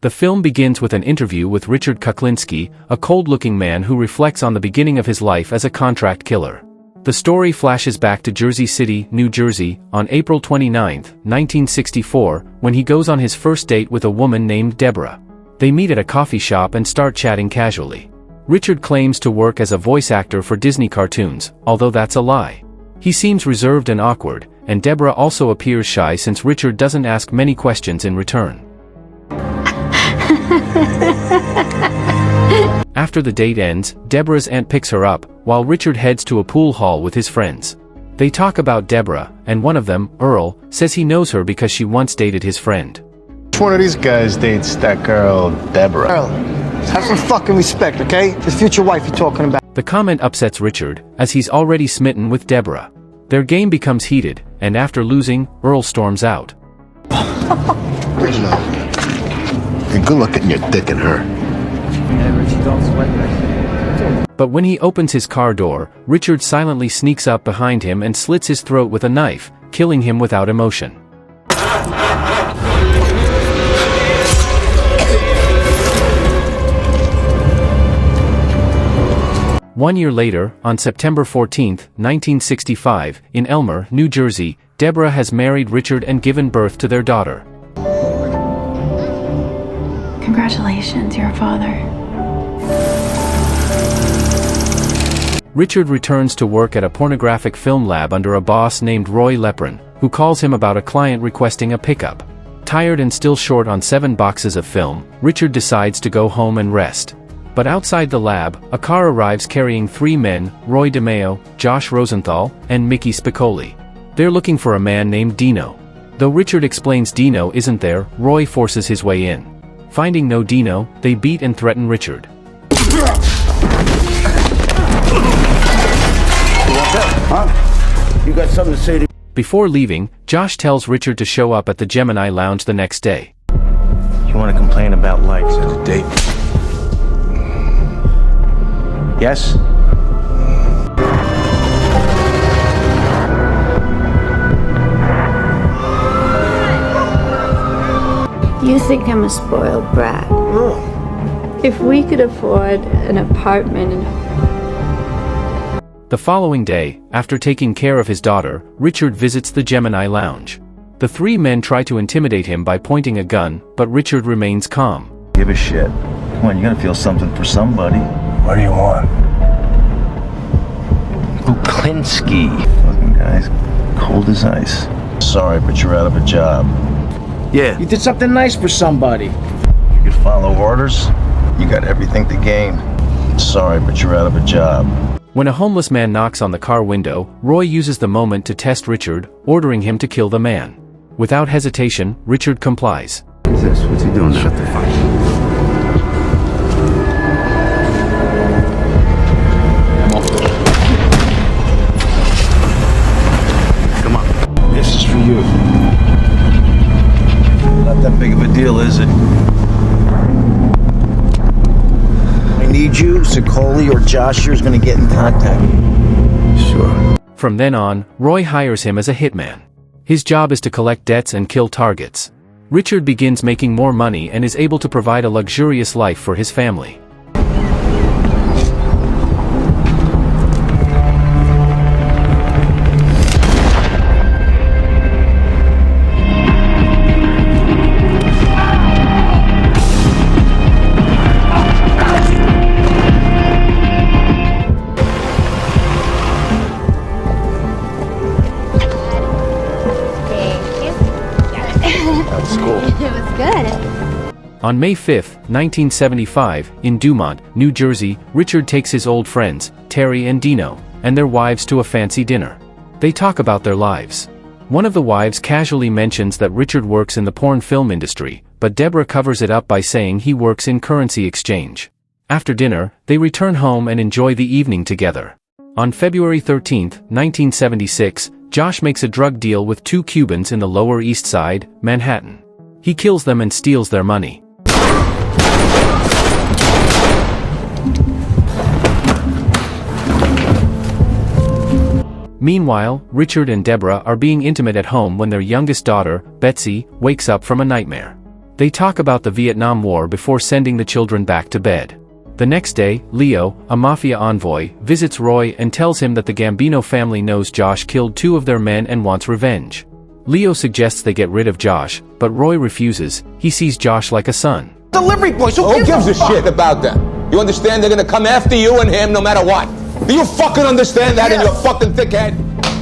The film begins with an interview with Richard Kuklinski, a cold-looking man who reflects on the beginning of his life as a contract killer. The story flashes back to Jersey City, New Jersey, on April 29, 1964, when he goes on his first date with a woman named Deborah. They meet at a coffee shop and start chatting casually. Richard claims to work as a voice actor for Disney cartoons, although that's a lie. He seems reserved and awkward, and Deborah also appears shy since Richard doesn't ask many questions in return. After the date ends, Deborah's aunt picks her up, while Richard heads to a pool hall with his friends. They talk about Deborah, and one of them, Earl, says he knows her because she once dated his friend. Which one of these guys dates that girl, Deborah? Earl, have some fucking respect, okay? His future wife you're talking about. The comment upsets Richard, as he's already smitten with Deborah. Their game becomes heated, and after losing, Earl storms out. Reginald, you're good luck getting your dick in her. But when he opens his car door, Richard silently sneaks up behind him and slits his throat with a knife, killing him without emotion. One year later, on September 14, 1965, in Elmer, New Jersey, Deborah has married Richard and given birth to their daughter. Congratulations, you're a father. Richard returns to work at a pornographic film lab under a boss named Roy Leprin, who calls him about a client requesting a pickup. Tired and still short on 7 boxes of film, Richard decides to go home and rest. But outside the lab, a car arrives carrying 3 men, Roy DeMeo, Josh Rosenthal, and Mickey Spicoli. They're looking for a man named Dino. Though Richard explains Dino isn't there, Roy forces his way in. Finding no Dino, they beat and threaten Richard. Huh? You got something to say to me? Before leaving, Josh tells Richard to show up at the Gemini Lounge the next day. You want to complain about life? Is that a date? Yes? You think I'm a spoiled brat. If we could afford an apartment in... The following day, after taking care of his daughter, Richard visits the Gemini Lounge. The 3 men try to intimidate him by pointing a gun, but Richard remains calm. Give a shit. Come on, you gotta feel something for somebody. What do you want? Kuklinski. Fucking guy's cold as ice. Sorry, but you're out of a job. Yeah. You did something nice for somebody. You could follow orders. You got everything to gain. Sorry, but you're out of a job. When a homeless man knocks on the car window, Roy uses the moment to test Richard, ordering him to kill the man. Without hesitation, Richard complies. What's this? What's he doing now? Shut the fuck up. Come on. This is for you. Not that big of a deal, is it? I need you, Sicoli or Josh here's gonna get in contact. Sure. From then on, Roy hires him as a hitman. His job is to collect debts and kill targets. Richard begins making more money and is able to provide a luxurious life for his family. It was good. On May 5, 1975, in Dumont, New Jersey, Richard takes his old friends, Terry and Dino, and their wives to a fancy dinner. They talk about their lives. One of the wives casually mentions that Richard works in the porn film industry, but Deborah covers it up by saying he works in currency exchange. After dinner, they return home and enjoy the evening together. On February 13, 1976, Josh makes a drug deal with 2 Cubans in the Lower East Side, Manhattan. He kills them and steals their money. Meanwhile, Richard and Deborah are being intimate at home when their youngest daughter, Betsy, wakes up from a nightmare. They talk about the Vietnam War before sending the children back to bed. The next day, Leo, a mafia envoy, visits Roy and tells him that the Gambino family knows Josh killed 2 of their men and wants revenge. Leo suggests they get rid of Josh, but Roy refuses. He sees Josh like a son. Delivery boys, who gives a shit about them? You understand they're gonna come after you and him no matter what? Do you fucking understand that in your fucking thick head?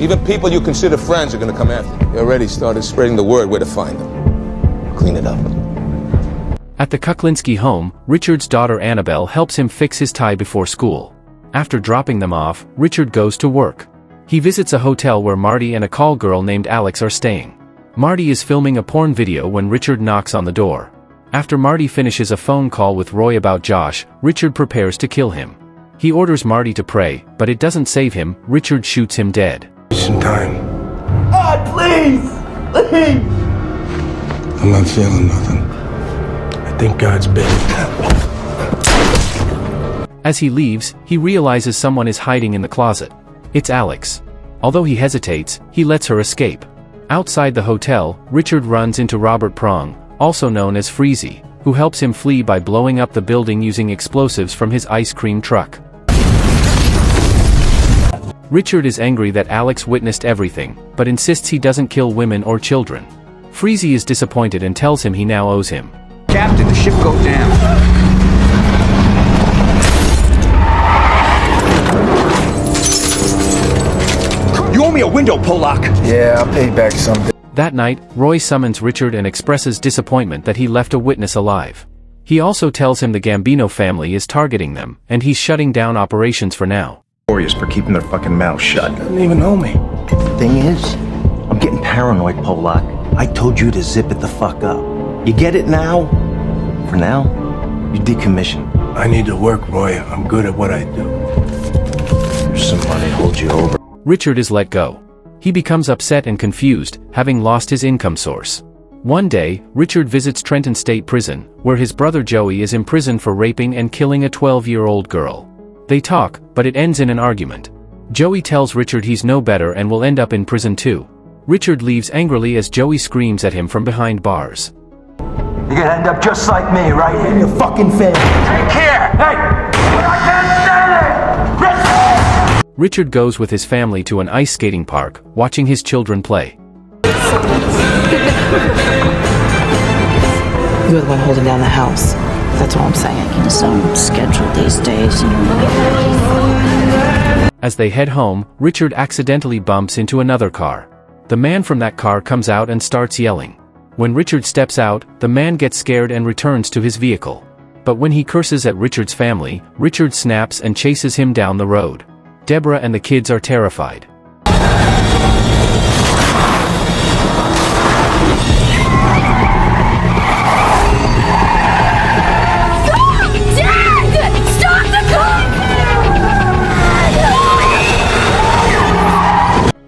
Even people you consider friends are gonna come after you. You already started spreading the word where to find them. Clean it up. At the Kuklinski home, Richard's daughter Annabelle helps him fix his tie before school. After dropping them off, Richard goes to work. He visits a hotel where Marty and a call girl named Alex are staying. Marty is filming a porn video when Richard knocks on the door. After Marty finishes a phone call with Roy about Josh, Richard prepares to kill him. He orders Marty to pray, but it doesn't save him. Richard shoots him dead. Some time. God, please! Please! I'm not feeling nothing. I think God's big. As he leaves, he realizes someone is hiding in the closet. It's Alex. Although he hesitates, he lets her escape. Outside the hotel, Richard runs into Robert Prong, also known as Freezy, who helps him flee by blowing up the building using explosives from his ice cream truck. Richard is angry that Alex witnessed everything, but insists he doesn't kill women or children. Freezy is disappointed and tells him he now owes him. Captain, the ship goes down. You owe me a window, Polak. Yeah, I'll pay back someday. That night, Roy summons Richard and expresses disappointment that he left a witness alive. He also tells him the Gambino family is targeting them, and he's shutting down operations for now. Warriors for keeping their fucking mouths shut. Doesn't even know me. The thing is, I'm getting paranoid, Polak. I told you to zip it the fuck up. You get it now? For now, you decommission. I need to work, Roy. I'm good at what I do. Here's some money, hold you over. Richard is let go. He becomes upset and confused, having lost his income source. One day, Richard visits Trenton State Prison, where his brother Joey is imprisoned for raping and killing a 12-year-old girl. They talk, but it ends in an argument. Joey tells Richard he's no better and will end up in prison too. Richard leaves angrily as Joey screams at him from behind bars. You're gonna end up just like me, right in your fucking face. Take care! Hey! I can't stand it! Richard goes with his family to an ice skating park, watching his children play. You're the one holding down the house. That's all I'm saying. It's on schedule these days, you know. As they head home, Richard accidentally bumps into another car. The man from that car comes out and starts yelling. When Richard steps out, the man gets scared and returns to his vehicle. But when he curses at Richard's family, Richard snaps and chases him down the road. Deborah and the kids are terrified.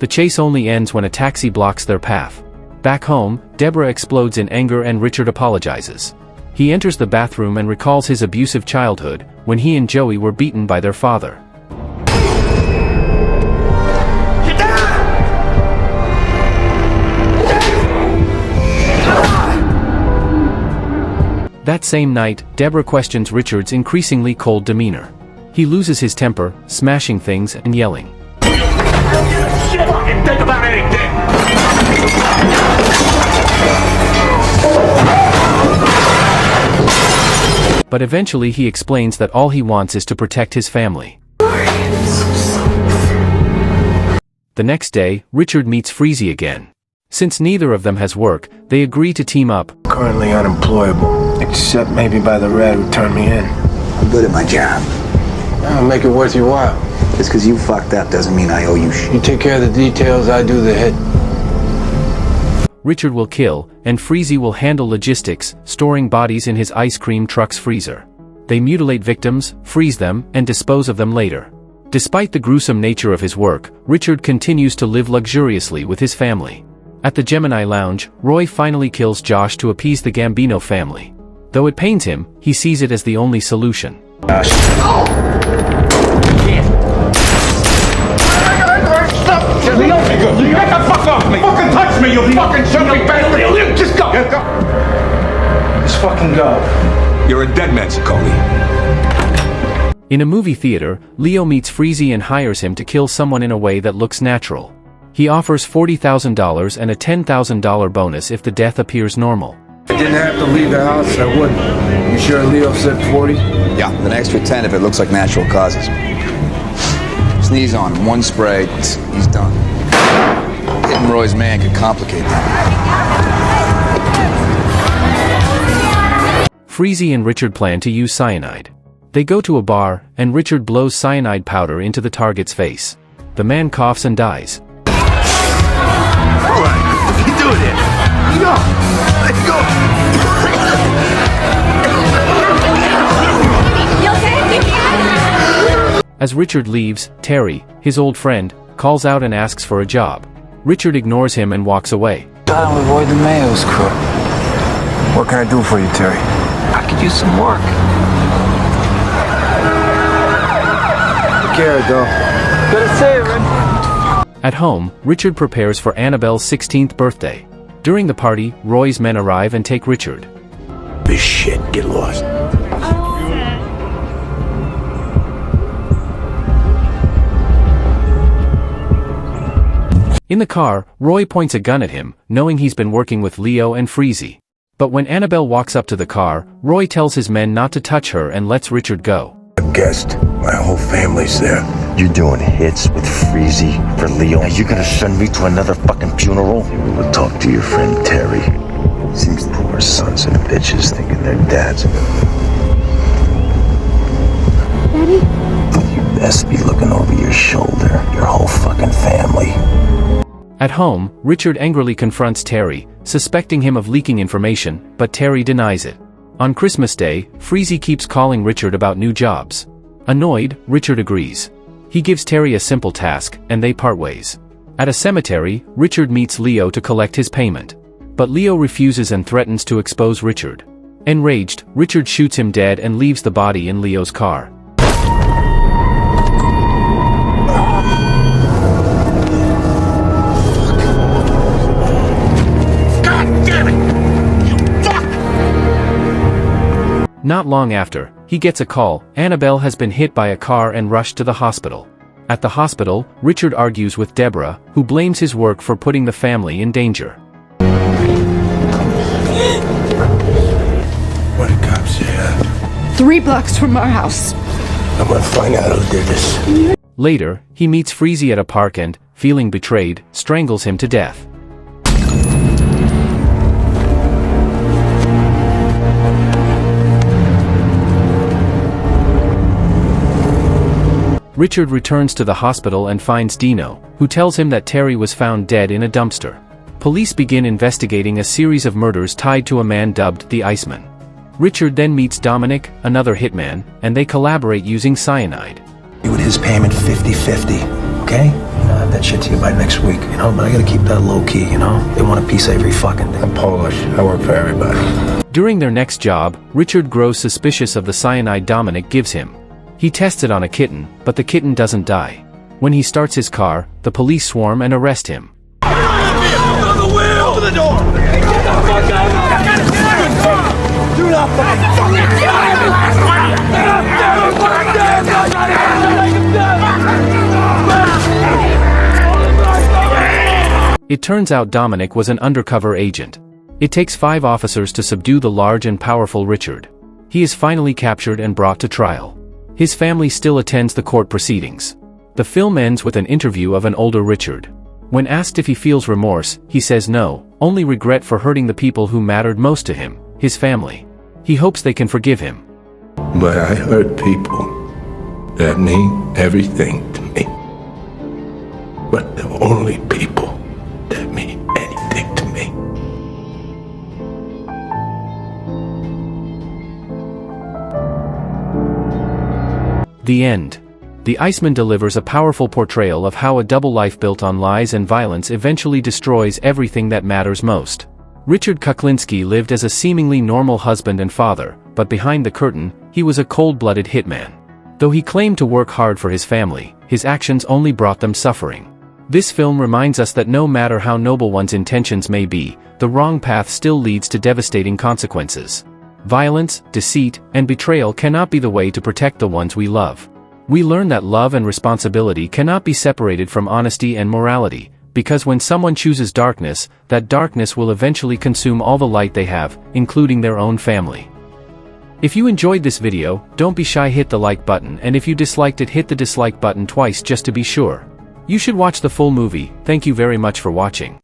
The chase only ends when a taxi blocks their path. Back home, Deborah explodes in anger and Richard apologizes. He enters the bathroom and recalls his abusive childhood, when he and Joey were beaten by their father. That same night, Deborah questions Richard's increasingly cold demeanor. He loses his temper, smashing things and yelling. Think about anything! But eventually he explains that all he wants is to protect his family. The next day, Richard meets Freezy again. Since neither of them has work, they agree to team up. Currently unemployable, except maybe by the rat who turned me in. I'm good at my job. I'll make it worth your while. Just because you fucked up doesn't mean I owe you shit. You take care of the details, I do the hit. Richard will kill, and Freezy will handle logistics, storing bodies in his ice cream truck's freezer. They mutilate victims, freeze them, and dispose of them later. Despite the gruesome nature of his work, Richard continues to live luxuriously with his family. At the Gemini Lounge, Roy finally kills Josh to appease the Gambino family. Though it pains him, he sees it as the only solution. You get the fuck off me! Fucking touch me, you fucking silly bastard! Just go! Let's fucking go. You're a dead man, Sicoli. In a movie theater, Leo meets Freezy and hires him to kill someone in a way that looks natural. He offers $40,000 and a $10,000 bonus if the death appears normal. If I didn't have to leave the house, I wouldn't. You sure Leo said 40? Yeah, with an extra 10 if it looks like natural causes. Sneeze on him, one spray, he's done. Hitting Roy's man could complicate that. Freezy and Richard plan to use cyanide. They go to a bar, and Richard blows cyanide powder into the target's face. The man coughs and dies. Alright, what are you doing here? Go! Let go! As Richard leaves, Terry, his old friend, calls out and asks for a job. Richard ignores him and walks away. I'm with Roy DeMayo's crew. What can I do for you, Terry? I could use some work. Take care, though. Good to see you, Rick. At home, Richard prepares for Annabelle's 16th birthday. During the party, Roy's men arrive and take Richard. This shit, get lost. In the car, Roy points a gun at him, knowing he's been working with Leo and Freezy. But when Annabelle walks up to the car, Roy tells his men not to touch her and lets Richard go. A guest. My whole family's there. You're doing hits with Freezy for Leo. Are you gonna send me to another fucking funeral? We will talk to your friend Terry. Seems poor sons and bitches thinking their dads. Daddy? You best be looking over your shoulder. Your whole fucking family. At home, Richard angrily confronts Terry, suspecting him of leaking information, but Terry denies it. On Christmas Day, Freezy keeps calling Richard about new jobs. Annoyed, Richard agrees. He gives Terry a simple task, and they part ways. At a cemetery, Richard meets Leo to collect his payment. But Leo refuses and threatens to expose Richard. Enraged, Richard shoots him dead and leaves the body in Leo's car. Not long after, he gets a call. Annabelle has been hit by a car and rushed to the hospital. At the hospital, Richard argues with Deborah, who blames his work for putting the family in danger. What the cops here? 3 blocks from our house. I'm gonna find out who did this. Later, he meets Freezy at a park and, feeling betrayed, strangles him to death. Richard returns to the hospital and finds Dino, who tells him that Terry was found dead in a dumpster. Police begin investigating a series of murders tied to a man dubbed the Iceman. Richard then meets Dominic, another hitman, and they collaborate using cyanide. You with his payment 50-50, okay? I'll have that shit to you by next week, you know? But I gotta keep that low key, you know? They want a piece of every fucking thing. I'm Polish. I work for everybody. During their next job, Richard grows suspicious of the cyanide Dominic gives him. He tests it on a kitten, but the kitten doesn't die. When he starts his car, the police swarm and arrest him. Open the door! Do not It turns out Dominic was an undercover agent. It takes 5 officers to subdue the large and powerful Richard. He is finally captured and brought to trial. His family still attends the court proceedings. The film ends with an interview of an older Richard. When asked if he feels remorse, he says no, only regret for hurting the people who mattered most to him, his family. He hopes they can forgive him. But I hurt people that mean everything to me. But the only people that mean anything to me. The end. The Iceman delivers a powerful portrayal of how a double life built on lies and violence eventually destroys everything that matters most. Richard Kuklinski lived as a seemingly normal husband and father, but behind the curtain, he was a cold-blooded hitman. Though he claimed to work hard for his family, his actions only brought them suffering. This film reminds us that no matter how noble one's intentions may be, the wrong path still leads to devastating consequences. Violence, deceit, and betrayal cannot be the way to protect the ones we love. We learn that love and responsibility cannot be separated from honesty and morality, because when someone chooses darkness, that darkness will eventually consume all the light they have, including their own family. If you enjoyed this video, don't be shy, hit the like button, and if you disliked it, hit the dislike button twice just to be sure. You should watch the full movie. Thank you very much for watching.